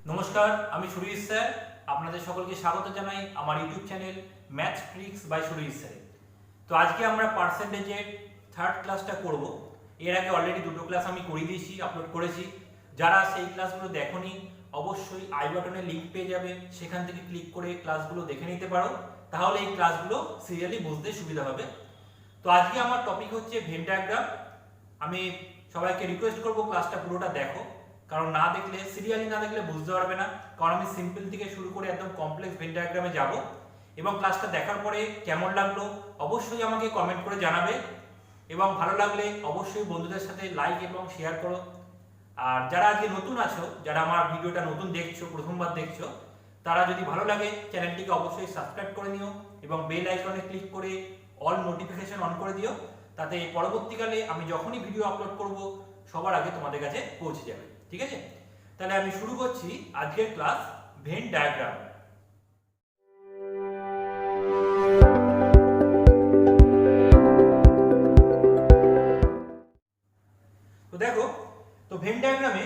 নমস্কার, আমি সুরীশ স্যার। আপনাদের সকলকে স্বাগত জানাই আমার YouTube channel math tricks by Surish sir. তো আজকে আমরা পার্সেন্টেজের থার্ড ক্লাসটা করব। এর আগে অলরেডি দুটো ক্লাস আমি করিয়ে দিয়েছি, আপলোড করেছি। যারা সেই ক্লাসগুলো দেখোনি অবশ্যই আই বাটনে লিঙ্ক পেয়ে যাবে, সেখান থেকে ক্লিক করে ক্লাসগুলো দেখে নিতে পারো। তাহলে এই ক্লাসগুলো সিরিয়ালি বুঝতে সুবিধা হবে। তো আজকে আমার টপিক হচ্ছে ভেন ডায়াগ্রাম। আমি সবাইকে রিকোয়েস্ট করব ক্লাসটা পুরোটা দেখো, কারণ না দেখলে সিরিয়ালি না দেখলে বুঝতে পারবে না। কারণ আমি সিম্পল থেকে শুরু করে একদম কমপ্লেক্স ভেন ডায়াগ্রামে যাব, এবং ক্লাসটা দেখার পরে কেমন লাগলো অবশ্যই আমাকে কমেন্ট করে জানাবে, এবং ভালো লাগলে অবশ্যই বন্ধুদের সাথে লাইক এবং শেয়ার করো। আর যারা আজকে নতুন আছো, যারা আমার ভিডিওটা নতুন দেখছো, প্রথমবার দেখছো, তারা যদি ভালো লাগে চ্যানেলটিকে অবশ্যই সাবস্ক্রাইব করে নিও এবং বেল আইকনে ক্লিক করে অল নোটিফিকেশন অন করে দিও, তাতে পরবর্তীকালে আমি যখনই ভিডিও আপলোড করব সবার আগে তোমাদের কাছে পৌঁছে যাবে। ঠিক আছে, তাহলে আমি শুরু করছি আজকের ক্লাস ভেন ডায়াগ্রাম। তো দেখো, তো ভেন ডায়াগ্রামে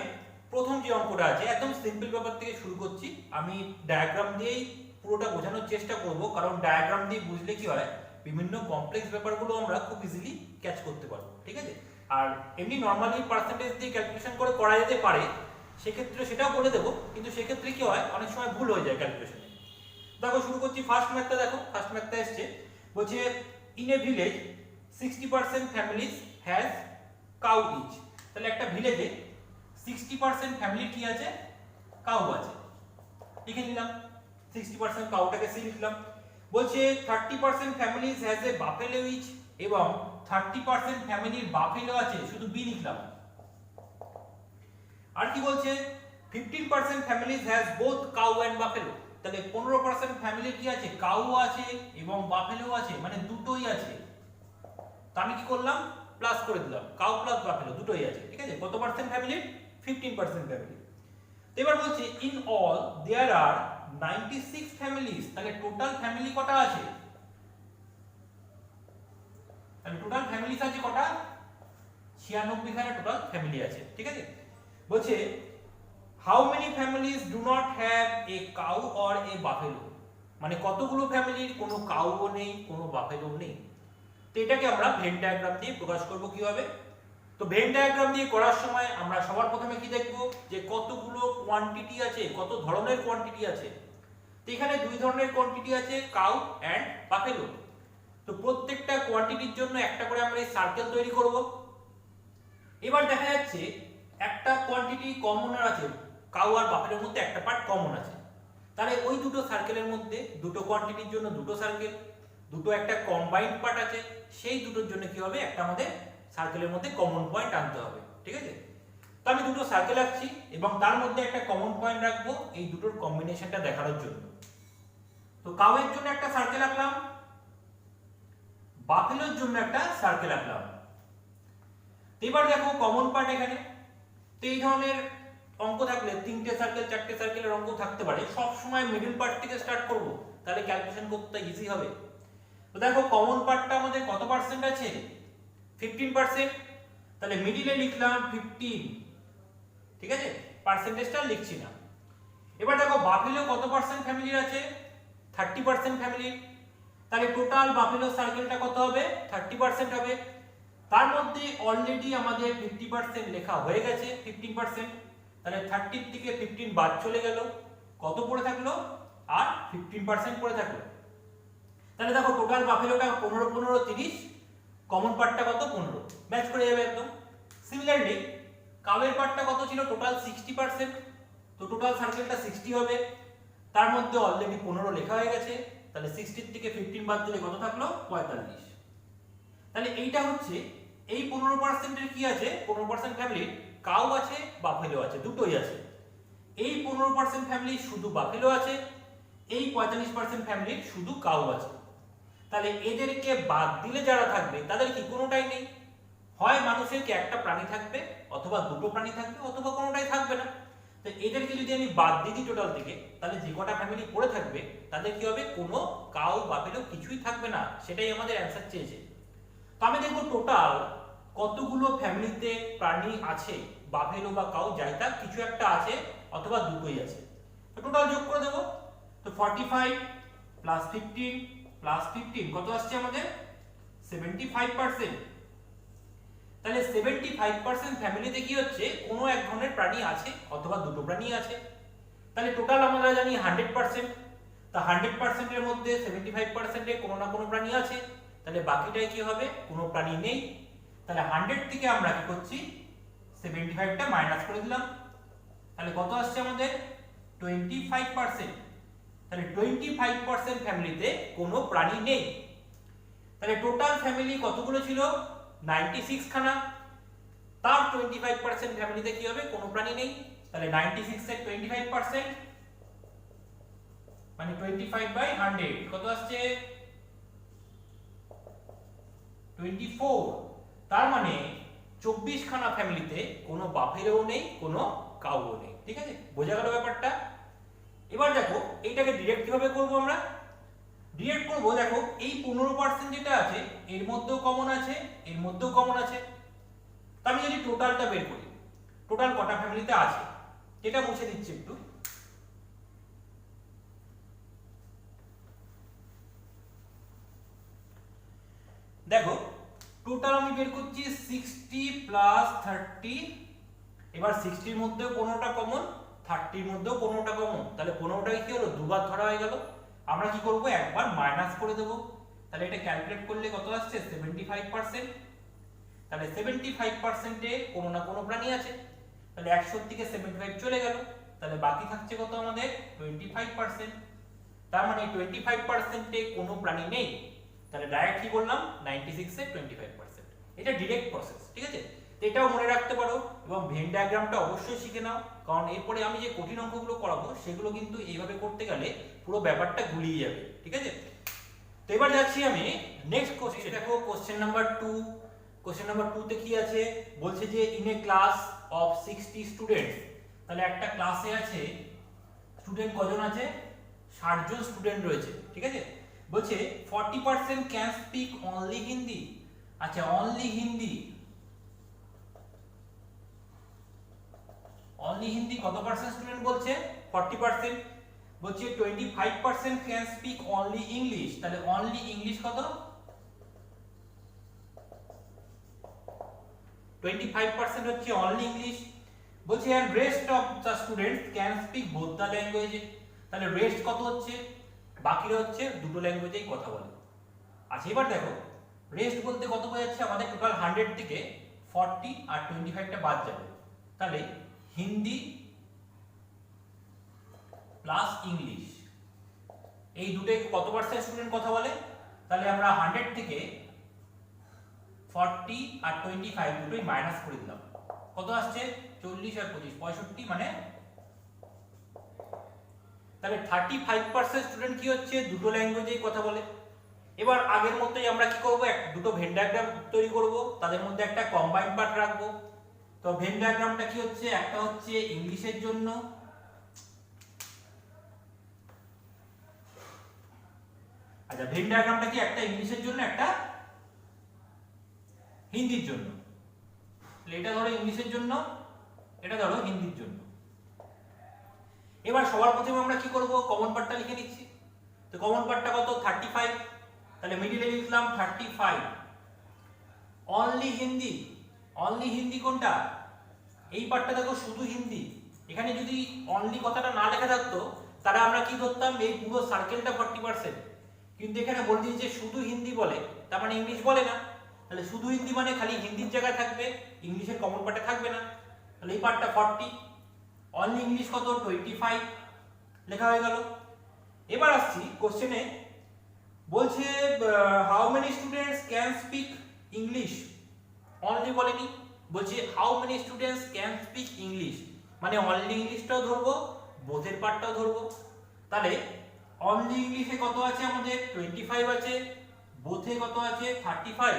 প্রথম যে অঙ্কটা আছে একদম সিম্পল ব্যাপার থেকে শুরু করছি। আমি ডায়াগ্রাম দিয়েই পুরোটা বোঝানোর চেষ্টা করব, কারণ ডায়াগ্রাম দিয়ে বুঝলে কি হয়, বিভিন্ন কমপ্লেক্স ব্যাপারগুলো আমরা খুব ইজিলি ক্যাচ করতে পারবো। ঠিক আছে, আর এমনি নর্মালি পার্সেন্টেজ দিয়ে ক্যালকুলেশন করে করা যেতে পারে, সেক্ষেত্রে সেটাও বলে দেবো, কিন্তু সেক্ষেত্রে কি হয়, অনেক সময় ভুল হয়ে যায় ক্যালকুলেশনে। দেখো শুরু করছি ফার্স্ট ম্যাথটা। দেখো ফার্স্ট ম্যাথটা এসছে, বলছে in a village 60% families has cow each. তাহলে একটা ভিলেজে 60% ফ্যামিলির কি আছে, কাউ আছে। লিখে নিলাম 60% কাউটাকে সি লিখলাম। বলছে 30% families has a buffalo each, এবং 30% ফ্যামিলির বাফেলো আছে, শুধু বি লিখলাম। আর কি বলছে 15% families has both cow and buffalo. তাহলে 15% ফ্যামিলির কি আছে, কাউ আছে এবং বাফেলো আছে, মানে দুটোই আছে। তো আমি কি করলাম, প্লাস করে দিলাম, কাউ প্লাস বাফেলো দুটোই আছে। ঠিক আছে, কত পার্সেন্ট ফ্যামিলির, 15% ফ্যামিলি। তো এবার বলছে in all there are 96 families. তাহলে টোটাল ফ্যামিলি কটা আছে, তাহলে টোটাল ফ্যামিলিজ আছে কটা, 96 খানা টোটাল ফ্যামিলি আছে। ঠিক আছে, বলছে how many families do not have a cow or a buffalo. মানে কতগুলো ফ্যামিলির কোনো কাউও নেই, কোনো বাফেলো নেই। তো এটাকে আমরা ভেন ডায়াগ্রাম দিয়ে প্রকাশ করব কিভাবে। তো ভেন ডায়াগ্রাম দিয়ে করার সময় আমরা সবার প্রথমে কি দেখব, যে কতগুলো কোয়ান্টিটি আছে, কত ধরনের কোয়ান্টিটি আছে। তো এখানে দুই ধরনের কোয়ান্টিটি আছে, কাউ এন্ড বাফেলো। তো প্রত্যেকটা কোয়ান্টিটির জন্য একটা করে আমরা এই সার্কেল তৈরি করব। এবার দেখা যাচ্ছে একটা কোয়ান্টিটি কমন আছে, কাউ আর বাফেলোর মধ্যে একটা পার্ট কমন আছে। তাহলে ওই দুটো সার্কেলের মধ্যে দুটো কোয়ান্টিটির জন্য দুটো সার্কেল, দুটো একটা কম্বাইন্ড পার্ট আছে, সেই দুটোর জন্য কি হবে, একটা আমাদের সার্কেলের মধ্যে কমন পয়েন্ট আনতে হবে। ঠিক আছে, তো আমি দুটো সার্কেল আঁকছি এবং তার মধ্যে একটা কমন পয়েন্ট রাখবো এই দুটোর কম্বিনেশনটা দেখানোর জন্য। তো কাউয়ের জন্য একটা সার্কেল আঁকলাম, বাফেলোর জন্য একটা সার্কেল আঁকলাম। এবার দেখো কমন পার্ট এখানে। তো এই ধরনের অঙ্ক থাকলে তিনটে সার্কেল চারটে সার্কেলের অঙ্ক থাকতে পারে, সব সময় মিডল পার্ট থেকে স্টার্ট করব, তাহলে ক্যালকুলেশন করতে ইজি হবে। তো দেখো কমন পার্টটা আমাদের কত পার্সেন্ট আছে, 15%। তাহলে মিডিলে লিখলাম 15। ঠিক আছে, পার্সেন্টেজটা লিখছি না। এবার দেখো বাফেলো কত পার্সেন্ট ফ্যামিলির আছে, 30% ফ্যামিলির। তাহলে টোটাল বাফেলো সার্কেলটা কত হবে, 30% হবে। তার মধ্যে অলরেডি আমাদের 50% লেখা হয়ে গেছে, 15%। তাহলে 30 থেকে 15 বাদ চলে গেল, কত পড়ে থাকলো, আর 15% পড়ে থাকলো। তাহলে দেখো টোটাল বাফেলোটা 15 15 30, কমন পার্টটা কত, 15, ম্যাচ করে যাবে একদম। সিমিলারলি কাউয়ের পার্টটা কত ছিল, টোটাল 60%। তো টোটাল সার্কেলটা 60 হবে, তার মধ্যে অলরেডি 15 লেখা হয়ে গেছে। তাহলে 60 থেকে 15 বাদ দিলে কত থাকলো, 45। তাহলে এইটা হচ্ছে এই 15% এর কি আছে, 15% ফ্যামিলির কাউ আছে বাফেলো আছে, দুটোই আছে। এই 15% ফ্যামিলির শুধু বাফেলো আছে, এই 45% ফ্যামিলির শুধু কাউ আছে। তাহলে এদেরকে বাদ দিলে যারা থাকবে তাদের কি কোনোটাই নেই, হয় মানুষের কি একটা প্রাণী থাকবে, অথবা দুটো প্রাণী থাকবে, অথবা কোনোটাই থাকবে না। তো এদেরকে যদি আমি বাদ দিয়ে দিই টোটাল থেকে, তাহলে যে কটা ফ্যামিলি পড়ে থাকবে তাদের কি হবে, কোনো কাউ বাফেলো কিছুই থাকবে না। সেটাই আমাদের অ্যান্সার চেয়েছে। তো আমি দেখবো টোটাল কতগুলো ফ্যামিলিতে প্রাণী আছে, বাফেলো বা কাউ যাই থাক কিছু একটা আছে, অথবা দুটোই আছে। তো টোটাল যোগ করে দেবো। তো 45 প্লাস 15 প্লাস 15 কত আসছে আমাদের 75%। তাহলে 75% ফ্যামিলিতে কি হচ্ছে কোনো এক ধরনের প্রাণী আছে অথবা দুটো প্রাণী আছে। তাহলে টোটাল আমরা জানি 100%। তা 100% এর মধ্যে 75% এ কোনো না কোনো প্রাণী আছে, তাহলে বাকিটাই কি হবে কোনো প্রাণী নেই। তাহলে 100 থেকে আমরা কি করছি 75টা মাইনাস করে দিলাম। তাহলে কত আসছে আমাদের 25%। তাহলে 25% ফ্যামিলিতে কোনো প্রাণী নেই। তাহলে টোটাল ফ্যামিলি কতগুলো ছিল 96 খানা, তার 25% ফ্যামিলিতে কি হবে কোনো প্রাণী নেই। তাহলে 96 এর 25% মানে 25/100 কত আসছে 24। তার মানে 24 খানা ফ্যামিলিতে কোনো বাপেরও নেই কোনো কাউও নেই। ঠিক আছে, বোঝা গেল ব্যাপারটা। এবার দেখো এইটাকে ডিরেক্ট কিভাবে করব আমরা। ডিরেক্ট করব, দেখো এই 15% যেটা আছে এর মধ্যেও কমন আছে এর মধ্যেও কমন আছে। তা আমি যদি টোটালটা বের করি, টোটাল কটা ফ্যামিলিতে আছে এটা মুছে দিচ্ছি একটু। দেখো টোটাল আমি বের করছি 60 প্লাস 30। এবার 60 এর মধ্যেও 15টা কমন, 30 এর মধ্যেও 15টা কমন। তাহলে 15টাকে কি হলো দুবার ধরা হয়ে গেল। আমরা কি করব একবার মাইনাস করে দেব। তাহলে এটা ক্যালকুলেট করলে কত আসছে 75%। তাহলে 75% এ কোনো না কোনো প্রাণী আছে। তাহলে 100 থেকে 75 চলে গেল, তাহলে বাকি থাকছে কত আমাদের 25%। তার মানে 25% এ কোনো প্রাণী নেই। তাহলে ডাইরেক্ট কি করলাম 96 এর 25%। এটা ডিরেক্ট প্রসেস, ঠিক আছে। তো এটাও মনে রাখতে পারো এবং ভেন ডায়াগ্রামটা অবশ্যই শিখে নাও, কারণ এরপরে আমি যে কঠিন অঙ্কগুলো করাবো সেগুলো কিন্তু এইভাবে করতে গেলে পুরো ব্যাপারটা গুলিয়ে যাবে। ঠিক আছে, তো এবার যাচ্ছি আমি নেক্সট কোশ্চেন। দেখো কোশ্চেন নাম্বার 2। কোশ্চেন নাম্বার 2 তে কি আছে বলছে যে in a class of 60 students. তাহলে একটা ক্লাসে আছে স্টুডেন্ট কজন আছে 60 জন স্টুডেন্ট রয়েছে। ঠিক আছে, বলছে 40% ক্যান স্পিক অনলি হিন্দি। আচ্ছা অনলি হিন্দি, অনলি হিন্দি কত পার্সেন্ট স্টুডেন্ট বলছে 40%। বলছে 25% ক্যান স্পিক অনলি ইংলিশ। তাহলে অনলি ইংলিশ কত 25% হচ্ছে অনলি ইংলিশ। বলছে and rest of the students can speak both the language. তাহলে রেস্ট কত হচ্ছে বাকিরা হচ্ছে দুটো ল্যাঙ্গুয়েজেই কথা বলে। আচ্ছা এবার দেখো রেস্ট বলতে কত বোঝাচ্ছে আমাদের টোটাল 100 থেকে 40 আর 25টা বাদ যাবে। তাহলে হিন্দি প্লাস ইংলিশ এই দুটোই কত পার্সেন্ট স্টুডেন্ট কথা বলে। তাহলে আমরা 100 থেকে 40 আর 25 দুটোই মাইনাস করে দিলাম। কত আসছে 40 আর 25 65, মানে তাহলে 35% স্টুডেন্ট কি হচ্ছে দুটো ল্যাঙ্গুয়েজেই কথা বলে। এবার আগের মতোই আমরা কি করব দুটো ভেন ডায়াগ্রাম তৈরি করব, তাদের মধ্যে একটা কম্বাইন্ড পার্ট রাখবো। তো ভেন ডায়াগ্রামটা কি হচ্ছে একটা হচ্ছে ইংলিশের জন্য, আচ্ছা ভেন ডায়াগ্রামটা কি একটা ইংলিশের জন্য একটা হিন্দির জন্য। এটা ধরো ইংলিশের জন্য, এটা ধরো হিন্দির জন্য। এবার সবার প্রথমে আমরা কি করব কমন পার্টটা লিখে নিচ্ছি। তো কমন পার্টটা কত 35। তাহলে মিডিলে লিখলাম 35। অনলি হিন্দি, অনলি হিন্দি কোনটা এই পার্টটা দেখো শুধু হিন্দি। এখানে যদি অনলি কথাটা না লেখা থাকতো তাহলে আমরা কি ধরতাম এই পুরো সার্কেলটা 40%, কিন্তু এখানে বলে দিয়েছে শুধু হিন্দি বলে, তার মানে ইংলিশ বলে না। তাহলে শুধু হিন্দি মানে খালি হিন্দির জায়গায় থাকবে, ইংলিশের কমন পার্টে থাকবে না। তাহলে এই পার্টটা 40। অনলি ইংলিশ কত 25 লেখা হয়ে গেল। এবার আসছি কোশ্চেনে, বলছে how many students can speak English. Only বলেনি, বলছে how many students can speak English, মানে অনলি ইংলিশটাও ধরবো বোথের পার্টটাও ধরবো। তাহলে অনলি ইংলিশে কত আছে আমাদের 25 আছে, বোথে কত আছে 35।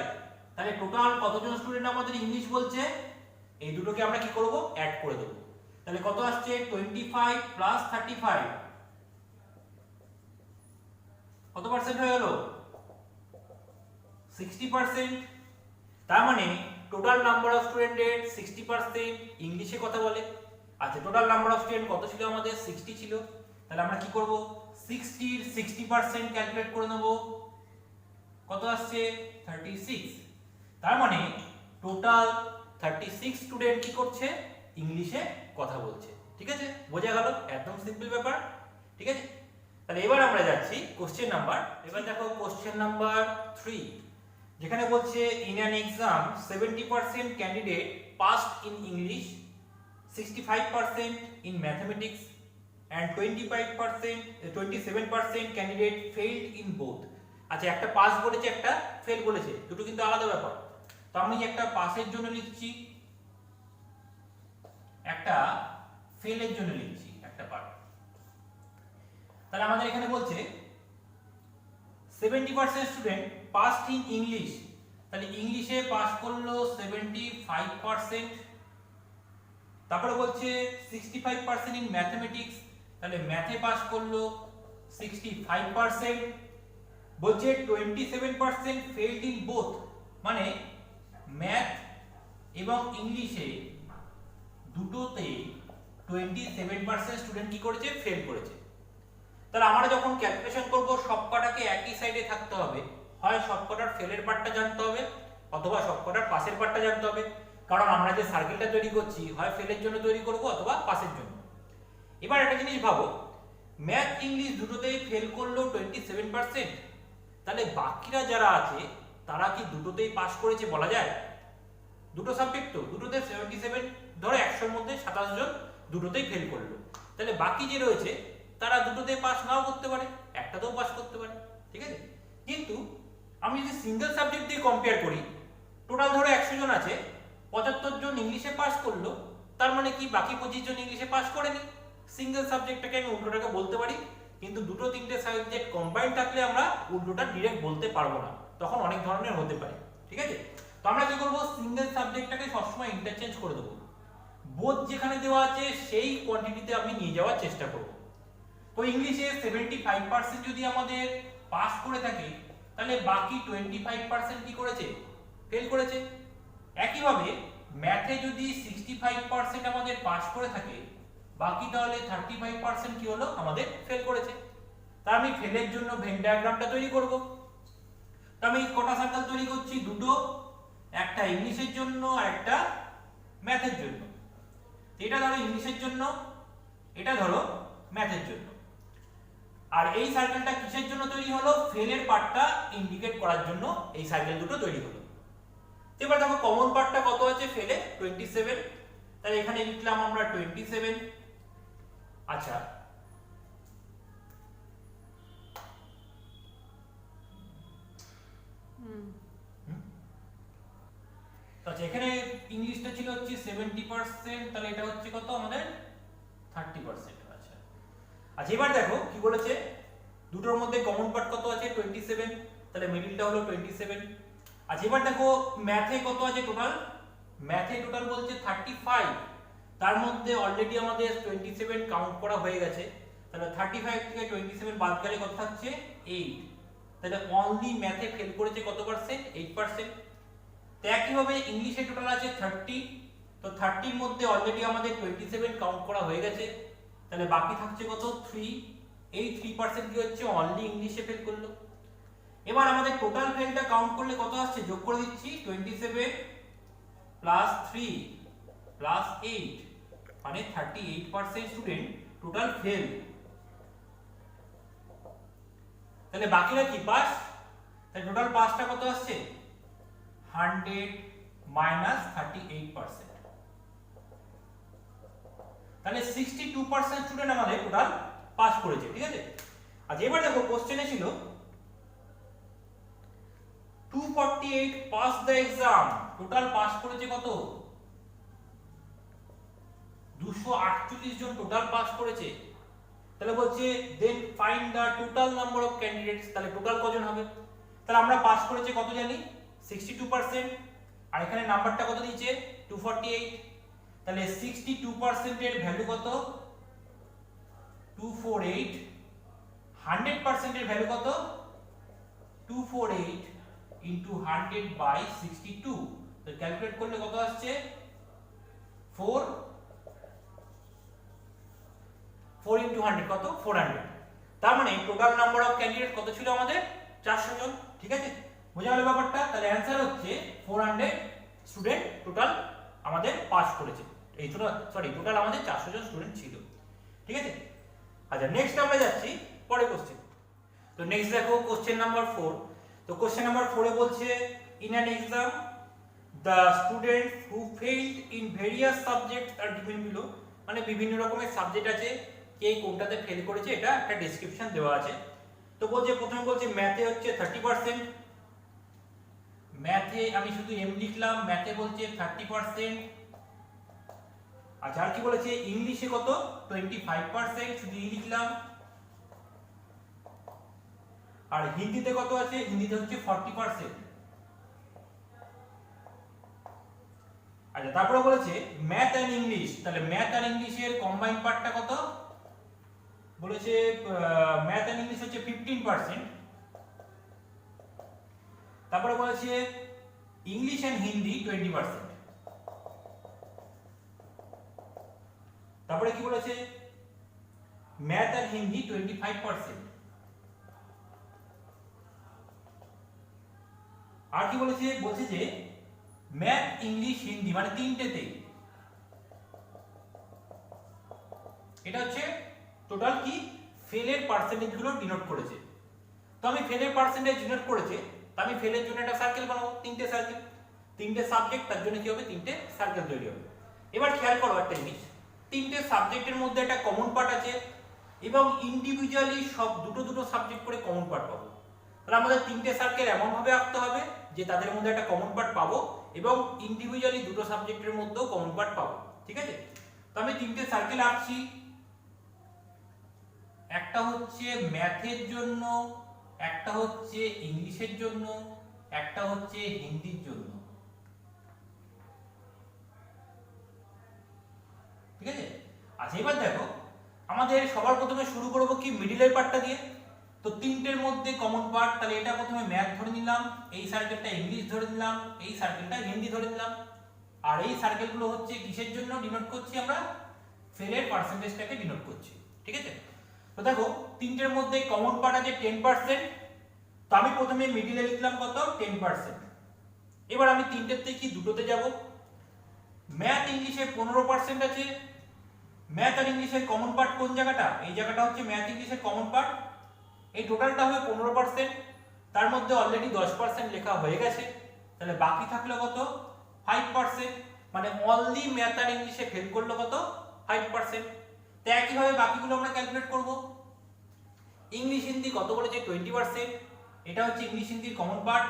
তাহলে টোটাল কতজন স্টুডেন্ট আমাদের ইংলিশ বলছে, এই দুটোকে আমরা কি করব অ্যাড করে দেব। তাহলে কত আসছে 25 প্লাস 35 কত পার্সেন্ট হয়ে গেল 60%। তার মানে টোটাল নাম্বার অফ স্টুডেন্টের 60% ইংলিশে কথা বলে। আচ্ছা টোটাল নাম্বার অফ স্টুডেন্ট কত ছিল আমাদের 60 ছিল, তাহলে আমরা কি করব 60 এর 60% ক্যালকুলেট করে নেব, কত আসছে 36। তার মানে টোটাল 36 স্টুডেন্ট কি করছে ইংলিশে কথা বলছে। ঠিক আছে, বোঝা গেল, একদম সিম্পল ব্যাপার। ঠিক আছে, তাহলে এবার আমরা যাচ্ছি কোশ্চেন নাম্বার। এবার দেখো কোশ্চেন নাম্বার 3, যেখানে বলছে in an exam 70% candidate passed in English, 65% in mathematics and 27% candidate failed in both। আচ্ছা একটা পাস বলেছে একটা ফেল বলেছে, দুটো কিন্তু আলাদা ব্যাপার। তো আমি একটা পাসের জন্য লিখছি, একটা ফেলের জন্য লিখছি একটা পার্ট। তাহলে আমাদের এখানে বলছে 70% স্টুডেন্ট পাসড ইন ইংলিশ, তাহলে ইংলিশে পাস করলো 75%। তারপরে বলছে 65% ইন ম্যাথমেটিক্স, তাহলে ম্যাথে পাস করলো 65%। বলছে 27% ফেইলড ইন বোথ, মানে ম্যাথ এবং ইংলিশে দুটোতে 27% স্টুডেন্ট কি করেছে ফেল করেছে। তাহলে আমরা যখন ক্যালকুলেশন করব সবকটাকে একই সাইডে থাকতে হবে, হয় সবকটার ফেলের পার্টটা জানতে হবে অথবা সবকটার পাসের পার্টটা জানতে হবে, কারণ আমরা যে সার্কেলটা তৈরি করছি হয় ফেলের জন্য তৈরি করব অথবা পাসের জন্য। এবার একটা জিনিস ভাবো, ম্যাথ ইংলিশ দুটোতেই ফেল করলো 27%, তাহলে বাকিরা যারা আছে তারা কি দুটোতেই পাস করেছে বলা যায়? দুটো সাবজেক্ট তো, দুটোতে 77, ধরো 100 এর মধ্যে 27 জন দুটোতেই ফেল করলো, তাহলে বাকি যে রয়েছে তারা দুটোতেই পাস নাও করতে পারে, একটাতেও পাস করতে পারে। ঠিক আছে, কিন্তু আমি যদি সিঙ্গেল সাবজেক্ট দিয়ে কম্পেয়ার করি, টোটাল ধরো 100 জন আছে, 75 জন ইংলিশে পাস করলো, তার মানে কি বাকি 25 জন ইংলিশে পাস করেনি। সিঙ্গেল সাবজেক্টটাকে আমি উল্টোটাকে বলতে পারি, কিন্তু দুটো তিনটে সাবজেক্ট কম্বাইন্ড থাকলে আমরা উল্টোটা ডিরেক্ট বলতে পারবো না, তখন অনেক ধরনের হতে পারে। ঠিক আছে, তো আমরা কি করব সিঙ্গেল সাবজেক্টটাকে সবসময় ইন্টারচেঞ্জ করে দেবো, বোথ যেখানে দেওয়া আছে সেই কোয়ান্টিটিতে আমি নিয়ে যাওয়ার চেষ্টা করব। তো ইংলিশে 75% যদি আমাদের পাস করে থাকে, তাহলে বাকি 25% কি করেছে ফেল করেছে। একইভাবে ম্যাথে যদি 65% আমাদের পাস করে থাকে, বাকি তাহলে 35% কি হলো আমাদের ফেল করেছে। তার আমি ফেলের জন্য ভেন ডায়াগ্রামটা তৈরি করব। তো আমি কটা সার্কেল তৈরি করছি, দুটো, একটা ইংলিশের জন্য আর একটা ম্যাথের জন্য। এটা ধরো ইংলিশের জন্য, এটা ধরো ম্যাথের জন্য। আর এই সার্কেলটা কিসের জন্য তৈরি হলো, ফেলের পার্টটা ইন্ডিকেট করার জন্য এই সার্কেল দুটো তৈরি হলো। এবার দেখো কমন পার্টটা কত আছে ফেলে 27, তাহলে এখানে লিখলাম আমরা 27। আচ্ছা আচ্ছা এখানে ইংলিশটা ছিল হচ্ছে 70%, তাহলে এটা হচ্ছে কত আমাদের 30%। আচ্ছা আচ্ছা এবার দেখো কি বলেছে, দুটোর মধ্যে কমন পার্ট কত আছে 27, তাহলে মিডলটা হলো 27। আচ্ছা এবার দেখো ম্যাথে কত আছে টোটাল, ম্যাথে টোটাল বলছে 35, তার মধ্যে অলরেডি আমাদের 27 কাউন্ট করা হয়ে গেছে, তাহলে 35 থেকে 27 বাদ গেলে কত থাকছে 8, তাহলে অনলি ম্যাথে ফেল করেছে কত পার্সেন্ট 8%। তো একইভাবে ইংলিশে টোটাল আছে 30, তো 30 এর মধ্যে অলরেডি আমাদের 27 কাউন্ট করা হয়ে গেছে, তাহলে বাকি থাকছে কত 3, এই 3% কি হচ্ছে অনলি ইংলিশে ফেল করলো। এবার আমাদের টোটাল ফেলটা কাউন্ট করলে কত আসছে যোগ করে দিচ্ছি, 27 প্লাস 3 প্লাস 8, মানে 38% স্টুডেন্ট টোটাল ফেল। তাহলে বাকিরা কি পাস, তাহলে টোটাল পাসটা কত আসছে 100 মাইনাস 38%, তাহলে 62% স্টুডেন্ট আমাদের টোটাল পাস করেছে। ঠিক আছে, আচ্ছা এবার দেখো কোশ্চেনে ছিল 248 pass the exam, total pass করেছে কত 248 জন টোটাল পাস করেছে। তাহলে বলছে then find the total number of candidates, তাহলে টোটাল কজন হবে, তাহলে আমরা পাস করেছে কত জানি 62%, আর এখানে নাম্বারটা কত দিয়েছে 248, তাহলে 62% এর ভ্যালু কত 248, 100% এর ভ্যালু কত 248 into 100 by 62, তো ক্যালকুলেট করলে কত আসছে 4 4 ইন্টু 100 কত 400। তার মানে টোটাল নাম্বার অফ ক্যান্ডিডেট কত ছিল আমাদের 400 জন। ঠিক আছে, বোঝা গেল ব্যাপারটা। তাহলে অ্যান্সার হচ্ছে 400 স্টুডেন্ট টোটাল আমাদের পাস করেছে। এই টোটাল আমাদের 400 জন স্টুডেন্ট ছিল। ঠিক আছে, আচ্ছা নেক্সট আমরা যাচ্ছি পরের কোশ্চেন। তো নেক্সট দেখো কোশ্চেন নাম্বার 4। তো কোশ্চেন নাম্বার 4 এ বলছে in an exam the students who failed in various subjects are given below, মানে বিভিন্ন রকমের সাবজেক্ট আছে, কে কোনটাতে ফেল করেছে এটা একটা ডেসক্রিপশন দেওয়া আছে। তো বলছে প্রথমে বলছে ম্যাথে হচ্ছে 30%, ম্যাথে আমি শুধু এম লিখলাম, ম্যাথে বলছে 30%। আচ্ছা আর কি বলেছে ইংলিশে কত 25%, শুধু ই লিখলাম। আর হিন্দিতে কত আছে, হিন্দিতে হচ্ছে 40%। আচ্ছা তারপরে বলেছে ম্যাথ এন্ড ইংলিশ, তাহলে ম্যাথ আর ইংলিশের কম্বাইন্ড পার্টটা কত বলেছে, ম্যাথ এন্ড ইংলিশ হচ্ছে 15%। তারপরে বলেছে ইংলিশ এন্ড হিন্দি 20%। তারপরে কি বলেছে ম্যাথ আর হিন্দি 25%। আর কি বলেছে, বলছে যে ম্যাথ ইংলিশ হিন্দি মানে তিনটেতে, এটা হচ্ছে টোটাল কি ফেলের পার্সেন্টেজ গুলো ডিনোট করেছে। তো আমি ফেলের পার্সেন্টেজ ডিনোট করেছে, তো আমি ফেলের জন্য একটা সার্কেল বানাবো, তিনটে সার্কেল, তিনটে সাবজেক্ট, তার জন্য কি হবে তিনটে সার্কেল তৈরি হবে। এবার খেয়াল করো একটা জিনিস, তিনটে সাবজেক্টের মধ্যে একটা কমন পার্ট আছে এবং ইন্ডিভিজুয়ালি সব দুটো দুটো সাবজেক্ট করে কমন পার্ট পাবো। তাহলে আমাদের তিনটে সার্কেল এমন ভাবে আঁকতে হবে যে তাদের মধ্যে একটা কমন পার্ট পাবো এবং ইন্ডিভিজুয়ালি দুটো সাবজেক্টের মধ্যেও কমন পার্ট পাবো। ঠিক আছে, তো আমি তিনটে সার্কেল আঁকছি, একটা হচ্ছে ম্যাথের জন্য, একটা হচ্ছে ইংলিশের জন্য, একটা হচ্ছে হিন্দির জন্য। ঠিক আছে, আচ্ছা এবার দেখো আমাদের সবার প্রথমে শুরু করব কি মিডিলের পার্টটা দিয়ে। তো তিনটের মধ্যে কমন পার্ট, তাহলে এটা প্রথমে ম্যাথ ধরে নিলাম, এই সার্কেলটা ইংলিশ ধরে নিলাম, এই সার্কেলটা হিন্দি ধরে নিলাম। আর এই সার্কেলগুলো হচ্ছে কিসের জন্য ডিনোট করছি আমরা, ফেলের পার্সেন্টেজটাকে ডিনোট করছি। ঠিক আছে, তো দেখো তিনটের মধ্যে কমন পার্ট আছে 10%, তো আমি প্রথমে মিডিলে লিখলাম কত 10%। এবার আমি তিনটের থেকে কি দুটোতে যাব, ম্যাথ ইংলিশে 15% আছে, ম্যাথ আর ইংলিশের কমন পার্ট কোন জায়গাটা, এই জায়গাটা হচ্ছে ম্যাথ ইংলিশের কমন পার্ট, এই টোটালটা হবে 15%, তার মধ্যে অলরেডি 10% লেখা হয়ে গেছে, তাহলে বাকি থাকলো কত 5%, মানে অনলি ম্যাথ আর ইংলিশে ফেল করলো কত 5%। তো একইভাবে বাকিগুলো আমরা ক্যালকুলেট করব। ইংলিশ হিন্দি কত বলেছে 20%, এটা হচ্ছে ইংলিশ হিন্দির কমন পার্ট,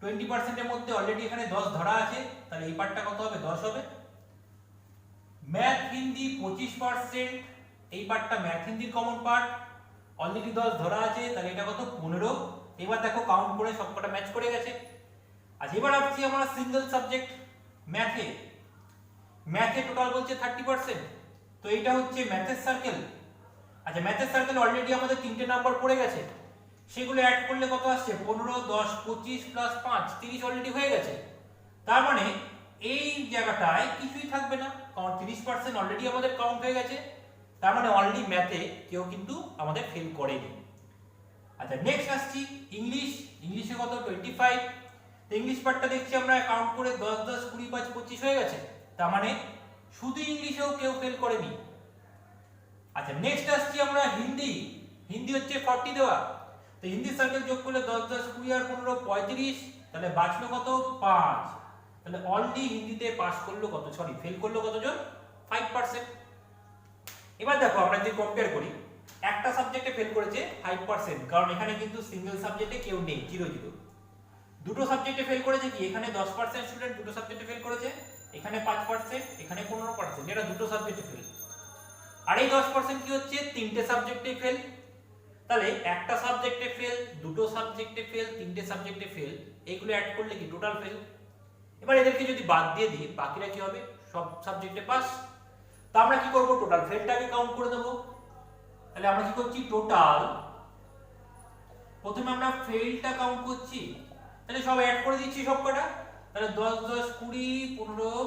20% এর মধ্যে অলরেডি এখানে 10 ধরা আছে, তাহলে এই পার্টটা কত হবে 10 হবে। ম্যাথ হিন্দি 25%, এই পার্টটা ম্যাথ হিন্দির কমন পার্ট, অলরেডি 10 ধরা আছে, তাহলে এটা কত 15। এবার দেখো কাউন্ট করে সবকটা ম্যাচ করে গেছে। আচ্ছা এবার আসছি আমরা সিঙ্গেল সাবজেক্ট ম্যাথে, ম্যাথে টোটাল বলছে 30%, তো এইটা হচ্ছে ম্যাথের সার্কেল। আচ্ছা ম্যাথের সার্কেল অলরেডি আমাদের তিনটে নাম্বার পড়ে গেছে, সেগুলো অ্যাড করলে কত আসছে 15, 10, 25 প্লাস 5 30 অলরেডি হয়ে গেছে। তার মানে এই জায়গাটায় কিছুই থাকবে না, কারণ 30% অলরেডি আমাদের কাউন্ট হয়ে গেছে, তার মানে অলরেডি ম্যাথে কেউ কিন্তু আমাদের ফেল করেনি। আচ্ছা নেক্সট আসছি ইংলিশ, ইংলিশে কত 25, তো ইংলিশ পার্টটা দেখছি আমরা কাউন্ট করে 10, 10, 20, 5, 25 হয়ে গেছে, তার মানে শুধু ইংলিশেও কেউ ফেল করেনি। আচ্ছা নেক্সট আসছি আমরা হিন্দি, হিন্দি হচ্ছে 40 দেওয়া, তো হিন্দি সার্কেল যোগ করলে 10, 10, 20 আর 15 35, তাহলে বাঁচলো কত 5, তাহলে অলরেডি হিন্দিতে পাস করলো কত, সরি ফেল করলো কতজন 5%। এবার দেখো আমরা যদি কম্পেয়ার করি, একটা সাবজেক্টে ফেল করেছে 5%, কারণ এখানে কিন্তু সিঙ্গেল সাবজেক্টে কেউ নেই 0 0। দুটো সাবজেক্টে ফেল করেছে কি, এখানে 10% স্টুডেন্ট দুটো সাবজেক্টে ফেল করেছে, এখানে 5%, এখানে 15%, এটা দুটো সাবজেক্টে ফেল। আর এই 10% কি হচ্ছে তিনটে সাবজেক্টে ফেল, তাহলে একটা সাবজেক্টে ফেল, দুটো সাবজেক্টে ফেল, তিনটে সাবজেক্টে ফেল, এইগুলো অ্যাড করলে কি টোটাল ফেল। এবার এদেরকে যদি বাদ দিয়ে দিই বাকিরা কি হবে, সব সাবজেক্টে পাস। তো আমরা কি করব, টোটাল ফেলটাকে কাউন্ট করে দেব। তাহলে আমরা কি করছি, টোটাল প্রথমে আমরা ফেলটা কাউন্ট করছি, তাহলে সব অ্যাড করে দিচ্ছি সবকটা, তাহলে 10, 10, 20, 15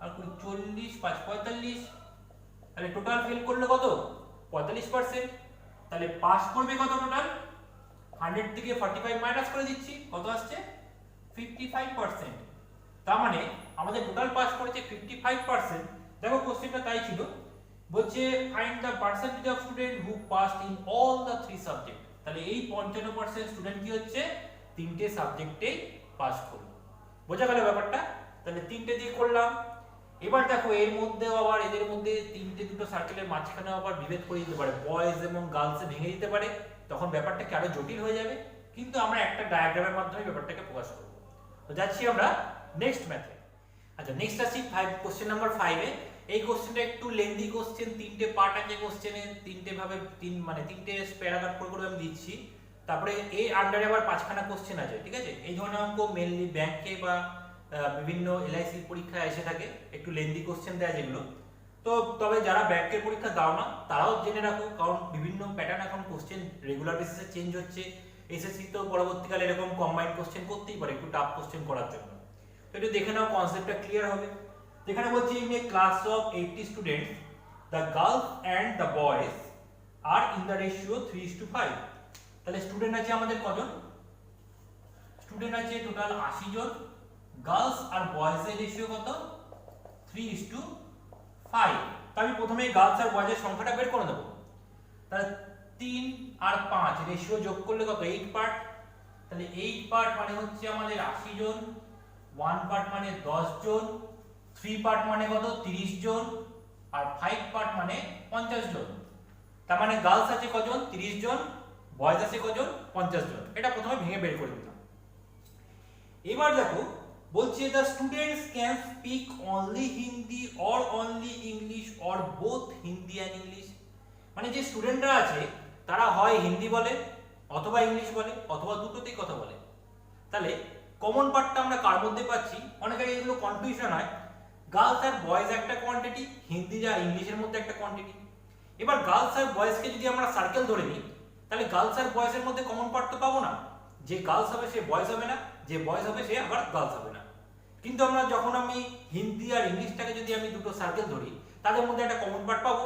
আর 20 40, 5 45, তাহলে টোটাল ফেল করলো কত 45%, তাহলে পাস করবে কত টোটাল? 100 থেকে 45 মাইনাস করে দিচ্ছি, কত আসছে? 55%। তার মানে আমাদের টোটাল পাস করেছে 55%। দেখো কোশ্চেনটা তাই ছিল, বলছে find the percentage of student who passed in all the 3 subject. তাহলে এই 55% স্টুডেন্ট কি হচ্ছে? তিনটে সাবজেক্টেই পাস করলো। বোঝা গেল ব্যাপারটা? তাহলে তিনটে দিয়ে করলাম। এবার দেখো এর মধ্যেও আবার এদের মধ্যে তিনটে দুটো সার্কেলের মাঝখানে আবার বিভেদ করে দিতে পারে, বয়েজ এবং গার্লসে ভেঙে দিতে পারে, তখন ব্যাপারটা কি আরো জটিল হয়ে যাবে। কিন্তু আমরা একটা ডায়াগ্রামের মাধ্যমে ব্যাপারটাকে প্রকাশ করব। তো যাচ্ছি আমরা নেক্সট ম্যাথে। আচ্ছা, নেক্সট আসছি কোশ্চেন নাম্বার 5 এ। এই কোশ্চেনটা একটু লেন্দি কোশ্চেন, তিনটে পার্ট আছে কোশ্চেনে, তিনটে ভাবে তিনটে প্যারাগ্রাফ করে আমি দিচ্ছি। তারপরে এই আন্ডারে আবার 5খানা কোশ্চেন আছে, ঠিক আছে? এই ধরনের অঙ্ক মেইনলি ব্যাংকে বা বিভিন্ন এলআইসি পরীক্ষায় এসে থাকে, একটু লেন্দি কোশ্চেন দেয় যেগুলো। তো তবে যারা ব্যাংকের পরীক্ষা দাও না তারাও জেনে রাখো, কারণ বিভিন্ন প্যাটার্ন এখন কোশ্চেন রেগুলার বেসিসে চেঞ্জ হচ্ছে। এসএসসি তো পরবর্তীকালে এরকম কম্বাইন্ড কোশ্চেন করতেই পারে একটু টাফ কোশ্চেন করার জন্য। তো একটু দেখে নাও, কনসেপ্টটা ক্লিয়ার হবে। এখানে বলছি in a class of 80 students the girls and the boys are in the ratio 3:5। তাহলে স্টুডেন্ট আছে আমাদের কজন? স্টুডেন্ট আছে টোটাল 80 জন। গার্লস আর বয়েজ এর রেশিও কত? 3:5। তো আমি প্রথমে গার্লস আর বয়েজের সংখ্যাটা বের করে দেব। তাহলে 3 আর 5 রেশিও যোগ করলে কত? 8 পার্ট। তাহলে 8 পার্ট মানে হচ্ছে আমাদের 80 জন, 1 পার্ট মানে 10 জন, 3 পার্ট মানে কত? 30 জন, আর 5 পার্ট মানে 50 জন। তার মানে গার্লস আছে কজন? 30 জন, বয়েজ আছে কজন? 50 জন। এটা প্রথমে ভেঙে বের করে দিলাম। এবার দেখো বলছে the students can speak only Hindi or only English or both Hindi and English. মানে যে স্টুডেন্টরা আছে তারা হয় হিন্দি বলে অথবা ইংলিশ বলে অথবা দুটোতেই কথা বলে। তাহলে কমন পার্টটা আমরা কার মধ্যে পাচ্ছি? অনেকের এগুলো কনফিউশন হয়। গার্লস আর বয়েজ একটা কোয়ান্টিটি, হিন্দি যা ইংলিশের মধ্যে একটা কোয়ান্টিটি। এবার গার্লস আর বয়েজকে যদি আমরা সার্কেল ধরে নিই, তাহলে গার্লস আর বয়েজের মধ্যে কমন পার্ট তো পাবো না। যে গার্লস হবে সে বয়েজ হবে না, যে বয়েজ হবে সে আবার গার্লস হবে না। কিন্তু আমরা যখন আমি হিন্দি আর ইংলিশটাকে যদি আমি দুটো সার্কেল ধরি, তাদের মধ্যে একটা কমন পার্ট পাবো,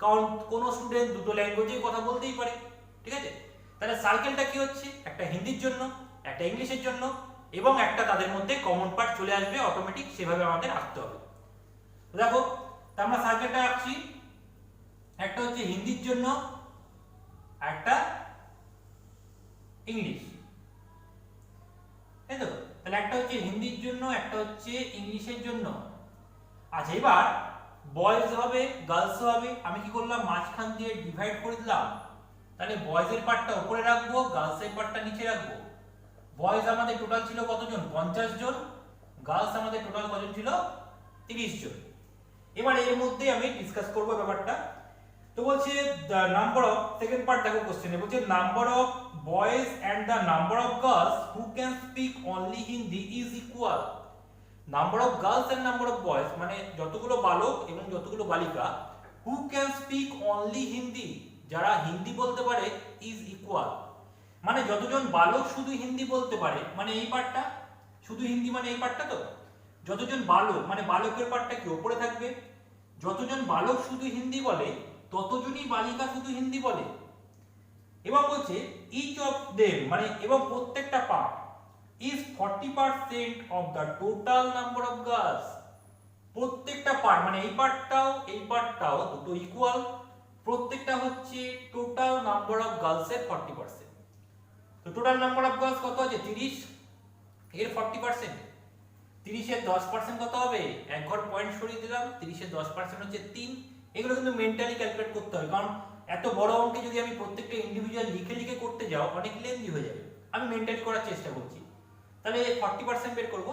কারণ কোনো স্টুডেন্ট দুটো ল্যাঙ্গুয়েজে কথা বলতেই পারে, ঠিক আছে? তাহলে সার্কেলটা কি হচ্ছে? একটা হিন্দির জন্য, একটা ইংলিশের জন্য, এবং একটা তাদের মধ্যে কমন পার্ট চলে আসবে অটোমেটিক, সেভাবে আমাদের আঁকতে হবে। দেখো তা আমরা সার্কেলটা আঁকছি। একটা হচ্ছে হিন্দির জন্য, একটা ইংলিশ, তাই তো? তাহলে একটা হচ্ছে হিন্দির জন্য, একটা হচ্ছে ইংলিশের জন্য। আচ্ছা, এবার বয়েজ হবে গার্লস হবে, আমি কি করলাম? মাঝখান দিয়ে ডিভাইড করে দিলাম। তাহলে বয়েজের পার্টটা উপরে রাখবো, গার্লসের পার্টটা নিচে রাখবো। বয়েজ আমাদের টোটাল ছিল কতজন? 50 জন। গার্লস আমাদের টোটাল কজন ছিল? 30 জন। এবার এর মধ্যে আমি ডিসকাস করব ব্যাপারটা। তো বলছে the number of, second part দেখো কোশ্চেনে বলছে number of boys and the number of girls who can speak only Hindi is equal. Number of girls and number of boys মানে যতগুলো বালক এবং যতগুলো বালিকা, who can speak only Hindi, যারা হিন্দি বলতে পারে, ইজ ইকুয়াল। মানে যতজন বালক শুধু হিন্দি বলতে পারে, মানে এই পার্টটা শুধু হিন্দি, মানে এই পার্টটা তো। যতজন বালক মানে বালকের পার্টটা কি উপরে থাকবে। যতজন বালক শুধু হিন্দি বলে ততজনই বালিকা শুধু হিন্দি বলে। এবং বলছে ইচ অফ দেম মানে এবং প্রত্যেকটা part is 40% of the total number of girls. প্রত্যেকটা পার্ট মানে এই পার্টটাও দুটো ইকুয়াল, প্রত্যেকটা হচ্ছে টোটাল নাম্বার অফ গার্লসের 40%। তো টোটাল নাম্বার অফ গার্লস কত আছে? 30, এর 40%। 30 এর 10% কত হবে? এক ঘর পয়েন্ট সরিয়ে দিলাম, 30 এর 10% হচ্ছে 3। এগুলো কিন্তু মেন্টালি ক্যালকুলেট করতে হবে, কারণ এত বড় অঙ্কে যদি আমি প্রত্যেকটা ইন্ডিভিজুয়াল লিখে লিখে করতে যাও অনেক লেন্দি হয়ে যাবে। আমি মেন্টালি করার চেষ্টা করছি। তাহলে 40% বের করব।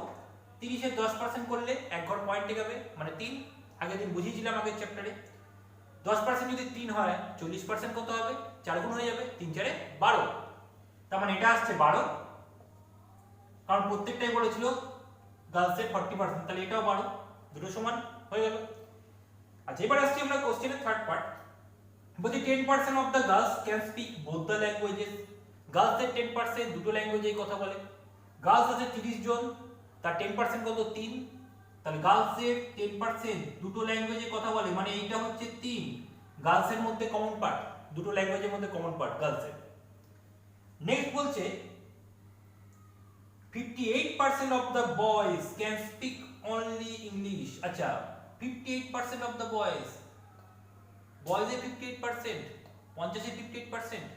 30 এর 10% করলে এক ঘর পয়েন্ট টিকাবে, মানে 3। আগের দিন বুঝিয়েছিলাম আগের চ্যাপ্টারে। 10% যদি 3 হয় 40% কত হবে? 4 গুণ হয়ে যাবে, 3 4 12। তার মানে এটা আসছে 12, কারণ প্রত্যেকটাই বলেছিল গার্লসের 40%, তাহলে এটাও 12, দুটো সমান হয়ে গেল। আচ্ছা, এবার আসছি আমরা কোশ্চেনের থার্ড পার্ট। বলছি 10% of the girls can speak both the languages. গার্লসের 10% দুটো ল্যাঙ্গুয়েজেই কথা বলে। গার্লস আছে 30 জন, তার 10% কত? 3। তাহলে গার্লসের 10% দুটো ল্যাঙ্গুয়েজে কথা বলে, মানে এইটা হচ্ছে 3 গার্লসের মধ্যে কমন পার্ট, দুটো ল্যাঙ্গুয়েজের মধ্যে কমন পার্ট গার্লসের। নেক্সট বলছে 58% of the boys can speak only English। আচ্ছা 58% of the boys এ 58%, 50 এ 58%।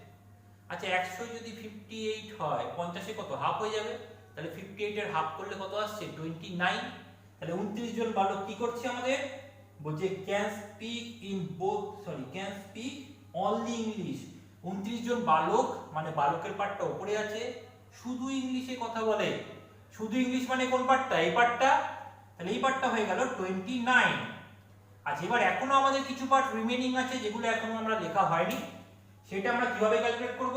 আচ্ছা 100 যদি 58 হয় 50 এ কত হাফ হয়ে যাবে, তাহলে 58 এর হাফ করলে কত আসছে 29। তাহলে 29 জন বালক কি করছে আমাদের, বলছে ক্যান স্পিক অনলি ইংলিশ। 29 জন বালক মানে বালকের পার্টটা উপরে আছে, শুধু ইংলিশে কথা বলে। শুধু ইংলিশ মানে কোন পার্টটা, এই পার্টটা, তাহলে এই পার্টটা হয়ে গেল 29। আচ্ছা এবার এখনো আমাদের কিছু পার্ট রিমেনিং আছে যেগুলো এখনো আমরা লেখা হয়নি, সেটা আমরা কিভাবে ক্যালকুলেট করব।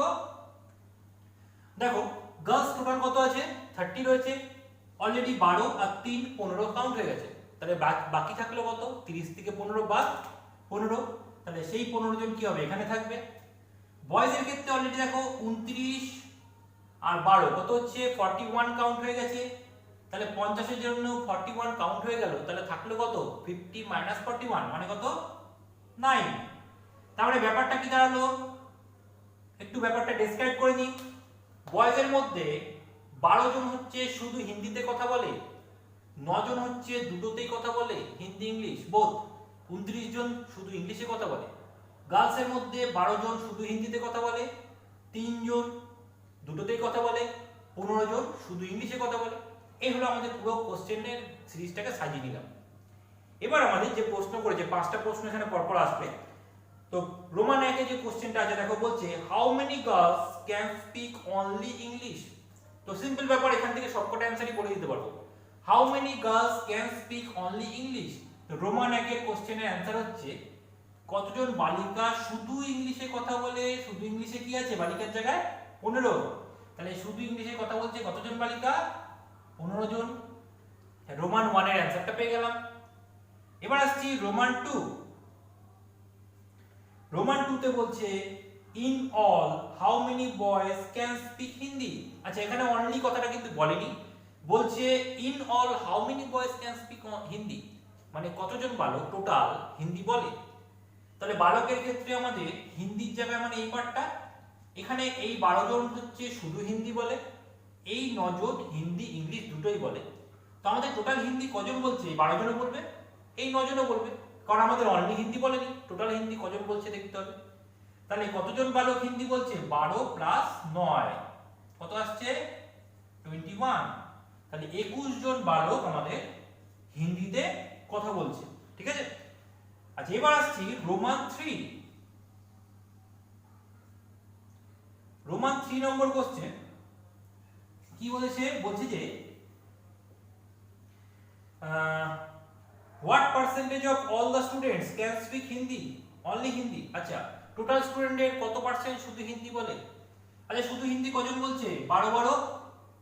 দেখো গার্লস টোটাল কত আছে 30 রয়েছে, অলরেডি 12 আর 3 15 কাউন্ট হয়ে গেছে, তাহলে বাকি থাকলো কত 30 থেকে 15 বাদ 15, তাহলে সেই 15 জন কি হবে এখানে থাকবে। বয়েজের ক্ষেত্রে অলরেডি দেখো 29 আর 12 কত হচ্ছে 41 কাউন্ট হয়ে গেছে, তাহলে 50 এর জন্য 41 কাউন্ট হয়ে গেল, তাহলে থাকলো কত 50 মাইনাস 41 মানে কত 9। তাহলে ব্যাপারটা কি দাঁড়ালো, একটু ব্যাপারটা ডেসক্রাইব করে নিই। বয়েজের মধ্যে 12 জন হচ্ছে শুধু হিন্দিতে কথা বলে, 9 জন হচ্ছে দুটোতেই কথা বলে, হিন্দি ইংলিশ বোথ। 29 জন শুধু ইংলিশে কথা বলে। গার্লসের মধ্যে 12 জন শুধু হিন্দিতে কথা বলে, 3 জন দুটোতেই কথা বলে, 15 জন শুধু ইংলিশে কথা বলে। এই হলো আমাদের পুরো কোশ্চেনের সিরিজটাকে সাজিয়ে নিলাম। এবার আমাদের যে প্রশ্ন করেছে 5টা প্রশ্ন এখানে পরপর আসবে। তো রোমান 1 যে কোশ্চেনটা আছে দেখো বলছে how many girls can speak only English. তো সিম্পল ব্যাপার, এখান থেকে সবকটা অ্যানসারই বলে দিতে পারবো। How many girls can speak only English, তো রোমান 1 কোশ্চেনের অ্যানসার হচ্ছে কতজন বালিকা শুধু ইংলিশে কথা বলে। শুধু ইংলিশে কি আছে বালিকার জায়গায় 15, তাহলে শুধু ইংলিশে কথা বলছে কতজন বালিকা 15 জন। রোমান 1 এর অ্যানসারটা পেয়ে গেলাম। এবার আসছি রোমান 2। রোমান 2 তে বলছে in all how many boys can speak Hindi. আচ্ছা এখানে অনলি কথাটা কিন্তু বলেনি, বলছে in all how many boys can speak Hindi, মানে কতজন বালক টোটাল হিন্দি বলে। তাহলে বালকের ক্ষেত্রে আমাদের হিন্দির জায়গায় মানে এই পার্টটা, এখানে এই 12 জন হচ্ছে শুধু হিন্দি বলে, এই 9 জন হিন্দি ইংলিশ দুটোই বলে। তো আমাদের টোটাল হিন্দি কজন বলছে, 12 জনও বলবে, এই 9 জনও বলবে, কারণ আমাদের অনলি হিন্দি বলেনি, টোটাল হিন্দি কজন বলছে দেখতে হবে। তাহলে কতজন বালক হিন্দি বলছে 12 প্লাস 9 কত আসছে 21, তাহলে 21 জন বালক আমাদের হিন্দিতে কথা বলছে। ঠিক আছে। আচ্ছা এবার আসছি রোমান 3। রোমান 3 নম্বর কোশ্চেন কি বলেছে, বলছে যে what percentage of all the students can speak Hindi only Hindi। আচ্ছা টোটাল স্টুডেন্টের কত পার্সেন্ট শুধু হিন্দি বলে। আচ্ছা শুধু হিন্দি কজন বলছে 12,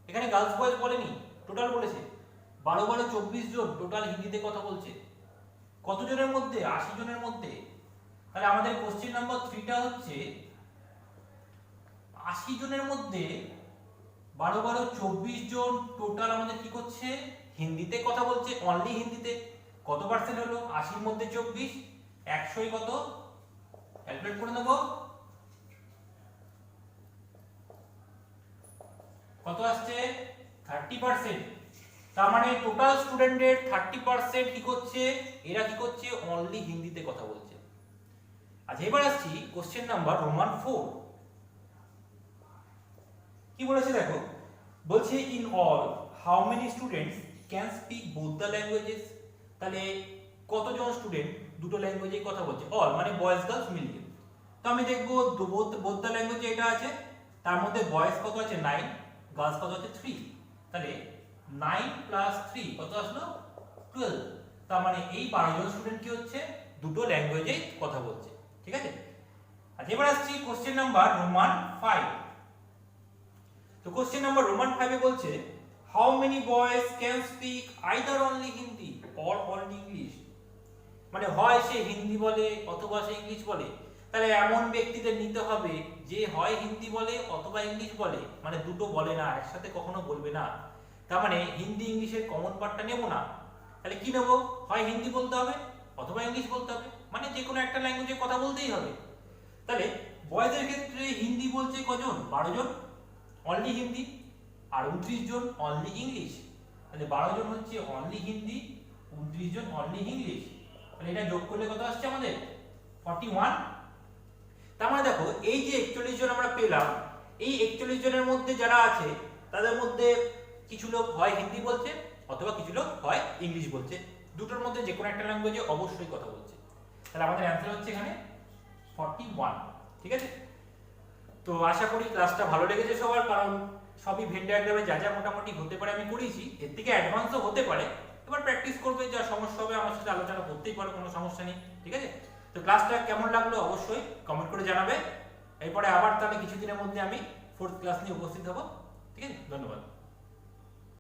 এখানে গার্লস বয়েজ বলেনি, টোটাল বলেছে 12 24 জন টোটাল হিন্দিতে কথা বলছে। কতজনের মধ্যে 80 জনের মধ্যে। তাহলে আমাদের কোশ্চেন নাম্বার 3টা হচ্ছে 80 জনের মধ্যে 12 24 জন টোটাল আমাদের কি করছে হিন্দিতে কথা বলছে, অনলি হিন্দিতে। কত পার্সেন্ট হলো 80 এর মধ্যে 24, 100 কত ক্যালকুলেট করে নেব, কত আসছে 30%। তার মানে টোটাল স্টুডেন্টের 30% কি করছে, এরা কি করছে অনলি হিন্দিতে কথা বলছে। আচ্ছা এবার আসছি কোশ্চেন নাম্বার রোমান 4। কি বলেছে দেখো, বলছে in all how many students can speak both the languages. তাহলে কতজন স্টুডেন্ট দুটো ল্যাঙ্গুয়েজে কথা বলছে, অল মানে বয়েজ গার্লস মিলিয়ে। তো আমি দেখবো বোথ দ্য ল্যাঙ্গুয়েজে এটা আছে, তার মধ্যে বয়েজ কত আছে 9, গার্লস কত আছে 3, তাহলে 9 প্লাস 3 কত আসলো 12। তার মানে এই 12 জন স্টুডেন্ট কি হচ্ছে দুটো ল্যাঙ্গুয়েজে কথা বলছে। ঠিক আছে। আচ্ছা এবার আসছি কোশ্চেন নাম্বার রোমান 5। তো কোশ্চেন নাম্বার রোমান 5 এ বলছে how many boys can speak either only Hindi or only English, মানে হয় সে হিন্দি বলে অথবা সে ইংলিশ বলে। তাহলে এমন ব্যক্তিদের নিতে হবে যে হয় হিন্দি বলে অথবা ইংলিশ বলে, মানে দুটো বলে না, একসাথে কখনো বলবে না। তার মানে হিন্দি ইংলিশের কমন পার্টটা নেব না, তাহলে কি নেব, হয় হিন্দি বলতে হবে অথবা ইংলিশ বলতে হবে। মানে যে কোনো একটা ল্যাঙ্গুয়েজে কথা বলতেই হবে। তাহলে বয়েজের ক্ষেত্রে হিন্দি বলছে কজন? 12 জন অনলি হিন্দি, আর 29 জন অনলি ইংলিশ। তাহলে 12 জন হচ্ছে অনলি হিন্দি, 29 জন অনলি ইংলিশ। তাহলে এটা যোগ করলে কত আসছে আমাদের? 41। তার মানে দেখো এই যে 41 জন আমরা পেলাম, এই 41 জনের মধ্যে যারা আছে তাদের মধ্যে কিছু লোক হয় হিন্দি বলছে অথবা কিছু লোক হয় ইংলিশ বলছে, দুটোর মধ্যে যে কোনো একটা ল্যাঙ্গুয়েজে অবশ্যই কথা বলছে। তাহলে আমাদের অ্যান্সার হচ্ছে এখানে 41। ঠিক আছে, তো আশা করি ক্লাসটা ভালো লেগেছে সবার, কারণ সবই ভেন ডায়াগ্রামে যা যা মোটামুটি হতে পারে আমি করেছি, এর থেকে অ্যাডভান্সও হতে পারে। এবার প্র্যাকটিস করবে, যা সমস্যা হবে আমার সাথে আলোচনা করতেই পারো, কোনো সমস্যা নেই। ঠিক আছে, তো ক্লাসটা কেমন লাগলো অবশ্যই কমেন্ট করে জানাবে। এরপরে আবার তাহলে কিছুদিনের মধ্যে আমি 4th ক্লাস নিয়ে উপস্থিত হব। ঠিক আছে, ধন্যবাদ।